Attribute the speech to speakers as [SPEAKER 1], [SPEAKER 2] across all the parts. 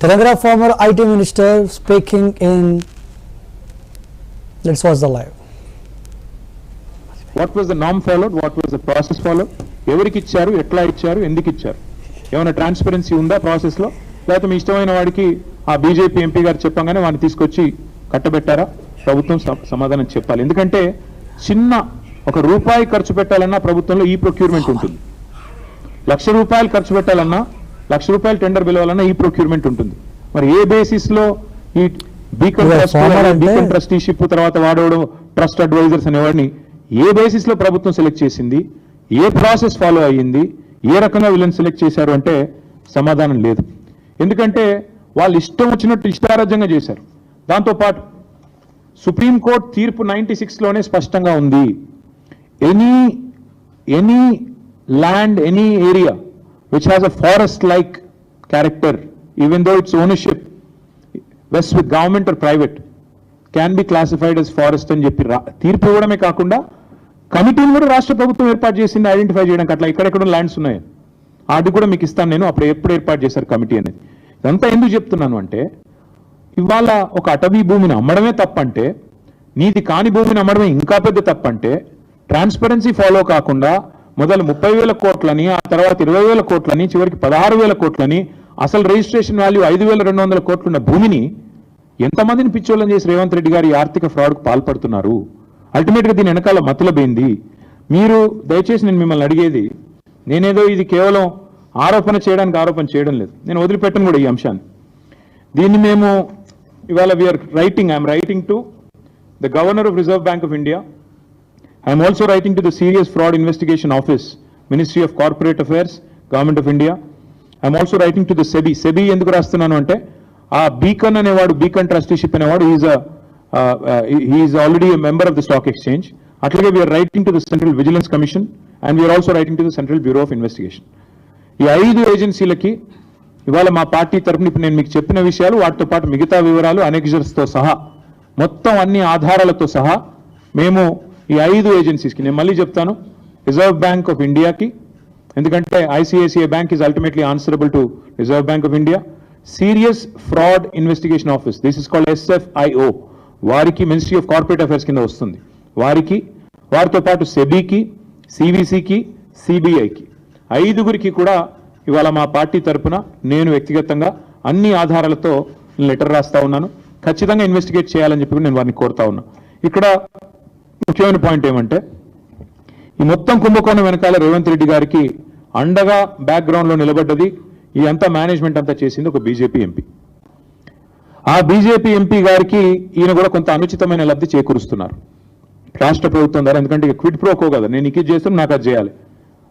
[SPEAKER 1] Telangana former IT minister speaking in. Let's watch the live.
[SPEAKER 2] What was the norm followed? What was the process followed? ఎవరికి ఇచ్చారు, ఎట్లా ఇచ్చారు, ఎందుకు ఇచ్చారు? ఏమైనా ట్రాన్స్పరెన్సీ ఉందా ప్రాసెస్ లో? లేకపోతే మీ ఇష్టమైన వాడికి ఆ బీజేపీ ఎంపీ గారు చెప్పంగానే వాడిని తీసుకొచ్చి కట్టబెట్టారా? ప్రభుత్వం సమాధానం చెప్పాలి. ఎందుకంటే చిన్న ఒక రూపాయి ఖర్చు పెట్టాలన్నా ప్రభుత్వంలో ఈ ప్రొక్యూర్మెంట్ ఉంటుంది. ₹1,00,000 ఖర్చు పెట్టాలన్నా, ₹1,00,000 టెండర్ పిలవాలన్నా ఈ ప్రొక్యూర్మెంట్ ఉంటుంది. మరి ఏ బేసిస్ లో ఈ బీకన్ ట్రస్టీషిప్ తర్వాత వాడవడం ట్రస్ట్ అడ్వైజర్స్ అనేవాడిని ఏ బేసిస్ లో ప్రభుత్వం సెలెక్ట్ చేసింది, ఏ ప్రాసెస్ ఫాలో అయ్యింది, ఏ రకంగా వీళ్ళని సెలెక్ట్ చేశారు అంటే సమాధానం లేదు. ఎందుకంటే వాళ్ళు ఇష్టం వచ్చినట్టు ఇష్టారాజ్యంగా చేశారు. దాంతోపాటు సుప్రీంకోర్టు తీర్పు 96లోనే స్పష్టంగా ఉంది, any land, any area which has a forest like character, even though its ownership vests with government or private, can be classified as forest అని చెప్పి తీర్పు ఇవ్వడమే కాకుండా కమిటీని కూడా రాష్ట్ర ప్రభుత్వం ఏర్పాటు చేసింది ఐడెంటిఫై చేయడానికి. అట్లా ఎక్కడెక్కడ ల్యాండ్స్ ఉన్నాయి అది కూడా మీకు ఇస్తాను నేను, అప్పుడు ఎప్పుడు ఏర్పాటు చేశారు కమిటీ అనేది. ఇదంతా ఎందుకు చెప్తున్నాను అంటే ఇవాళ ఒక అటవీ భూమిని అమ్మడమే తప్పంటే, నీది కాని భూమిని అమ్మడమే ఇంకా పెద్ద తప్పంటే, ట్రాన్స్పరెన్సీ ఫాలో కాకుండా మొదలు 30,000 కోట్లని, ఆ తర్వాత 20,000 కోట్లని, చివరికి 16,000 కోట్లని, అసలు రిజిస్ట్రేషన్ వాల్యూ 5,200 కోట్లున్న భూమిని ఎంతమందిని పిచ్చోళ్ళని చేసి రేవంత్ రెడ్డి గారి ఆర్థిక ఫ్రాడ్కు పాల్పడుతున్నారు. అల్టిమేట్గా దీని వెనకాల మతలబైంది. మీరు దయచేసి నేను మిమ్మల్ని అడిగేది, నేనేదో ఇది కేవలం ఆరోపణ చేయడం లేదు, నేను వదిలిపెట్టను కూడా ఈ అంశాన్ని. దీన్ని మేము ఇవాళ I'm writing to the governor of reserve bank of India. I'm also writing to the serious fraud investigation office, ministry of corporate affairs, government of India. I'm also writing to the SEBI. SEBI ఎందుకు రాస్తున్నాను అంటే ఆ Beacon అనేవాడు, Beacon trusteeship అనేవాడు is already a member of the stock exchange. అట్లాగే we're writing to the central vigilance commission and we're also writing to the central bureau of investigation. ఈ 5 ఏజెన్సీలకి ఇవాళ మా పార్టీ తరఫున ఇప్పుడు నేను మీకు చెప్పిన విషయాలు, వాటితో పాటు మిగతా వివరాలు అనెక్జర్స్తో సహా, మొత్తం అన్ని ఆధారాలతో సహా మేము ఈ 5 ఏజెన్సీస్కి, నేను మళ్ళీ చెప్తాను, రిజర్వ్ బ్యాంక్ ఆఫ్ ఇండియాకి, ఎందుకంటే ICICI bank is ultimately answerable to reserve bank of India, serious fraud investigation office, this is called SFIO, వారికి మినిస్ట్రీ ఆఫ్ కార్పొరేట్ అఫైర్స్ కింద వస్తుంది, వారికి, వారితో పాటు సెబీకి, సివిసికి, సిబిఐకి, 5గురికి కూడా ఇవాళ మా పార్టీ తరఫున నేను వ్యక్తిగతంగా అన్ని ఆధారాలతో లెటర్ రాస్తా ఉన్నాను. ఖచ్చితంగా ఇన్వెస్టిగేట్ చేయాలని చెప్పి నేను వారిని కోరుతా ఉన్నా. ఇక్కడ ముఖ్యమైన పాయింట్ ఏమంటే ఈ మొత్తం కుంభకోణం వెనకాల రేవంత్ రెడ్డి గారికి అండగా బ్యాక్గ్రౌండ్లో నిలబడ్డది, ఈ అంతా మేనేజ్మెంట్ అంతా చేసింది ఒక బీజేపీ ఎంపీ. ఆ బీజేపీ ఎంపీ గారికి ఈయన కూడా కొంత అనుచితమైన లబ్ధి చేకూరుస్తున్నారు రాష్ట్ర ప్రభుత్వం ద్వారా. ఎందుకంటే క్విడ్ ప్రోకో కదా, నేను ఇది చేస్తాను, నాకు అది చేయాలి,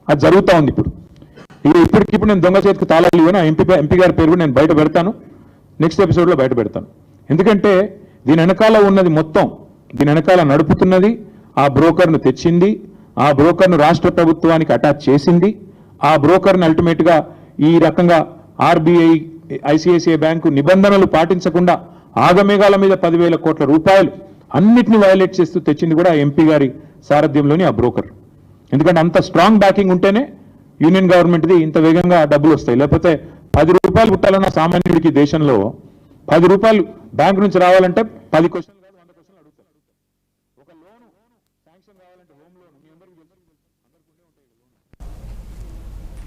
[SPEAKER 2] అది జరుగుతూ ఉంది. ఇప్పటికిప్పుడు నేను దొంగ చేతికి తాళాలు ఇవ్వను, ఎంపీ గారి పేరు కూడా నేను బయట పెడతాను, నెక్స్ట్ ఎపిసోడ్లో బయట పెడతాను. ఎందుకంటే దీని వెనకాల ఉన్నది మొత్తం, దీని వెనకాల నడుపుతున్నది ఆ బ్రోకర్ను తెచ్చింది, ఆ బ్రోకర్ను రాష్ట్ర ప్రభుత్వానికి అటాచ్ చేసింది, ఆ బ్రోకర్ను అల్టిమేట్గా ఈ రకంగా ఆర్బీఐ, ఐసిఐసిఐ బ్యాంకు నిబంధనలు పాటించకుండా ఆగమేఘాల మీద 10,000 కోట్ల రూపాయలు అన్నిటిని వయలేట్ చేస్తూ తెచ్చింది కూడా ఎంపీ గారి సారథ్యంలోని ఆ బ్రోకర్. ఎందుకంటే అంత స్ట్రాంగ్ బ్యాకింగ్ ఉంటేనే యూనియన్ గవర్నమెంట్ది ఇంత వేగంగా డబ్బులు వస్తాయి. లేకపోతే ₹10 పుట్టాలన్న సామాన్యుడికి దేశంలో ₹10 బ్యాంకు నుంచి రావాలంటే 10 క్వశ్చన్లు